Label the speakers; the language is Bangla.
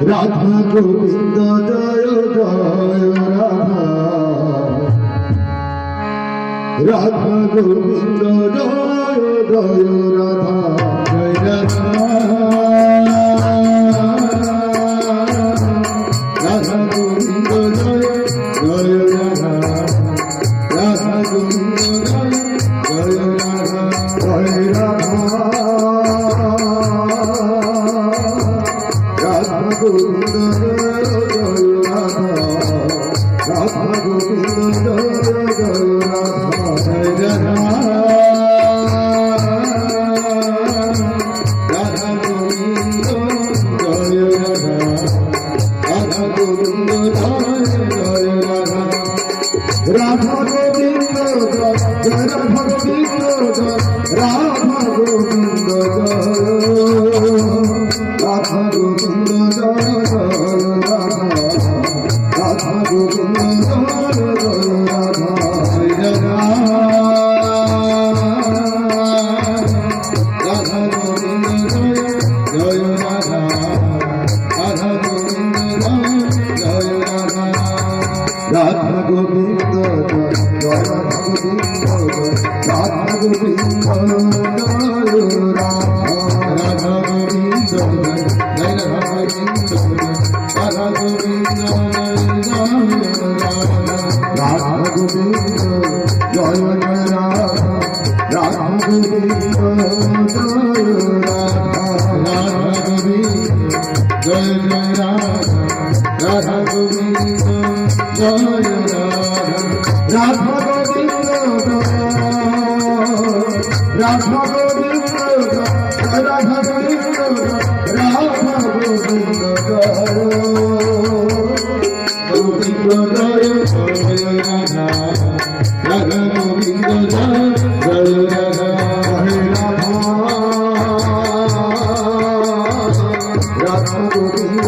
Speaker 1: রাধা গোবিন্দ জয় জয় রাধা, রাধা গোবিন্দ জয় জয় রাধা, জয় রাধা, রাধা গোবিন্দ জয় জয় রাধা, রাধা গোবিন্দ জয় জয় রাধা, জয় রাধা, রাধা গোবিন্দ জয় জয় রাধা, রাধা গোবিন্দ জয় জয় রাধা, জয় রাধা, রাধা গোবিন্দ জয় রাধা, রাধা গোবিন্দ জয় জয় রাধা, রাধা গোবিন্দ জয় রাধা গোবিন্দ জয়, রাধা গোবিন্দ জয়, রাধা গোবিন্দ জয় জয় রাধা, রাধা গোবিন্দ জয় জয় রাধা, জয় রাধা, রাধা গোবিন্দ জয় জয় রাধা, রাধা গোবিন্দ জয় জয় রাধা, রাধা গোবিন্দ জয় জয় রাধা গোবিন্দ জয়, রাধা গোবিন্দ জয় রাধা, রাধা গোবিন্দ জয় জয় রাধা গোবিন্দ জয়, রাধা গোবিন্দ জয় জয় রাধা, রাধা গোবিন্দ জয় জয় রাধা, রাধা গোবিন্দ জয় রাধা, রাধা গোবিন্দ জয় জয় রাধা, রাধা গোবিন্দ জয় রাধা, রাধা গোবিন্দ রাধা গোবিন্দ রাধা গোবিন্দ রাধা গোবিন্দ গোবিন্দ জয় জয় রাধা, রাধা গোবিন্দ জয় জয় রাধা, রাধা রাধা গোবিন্দ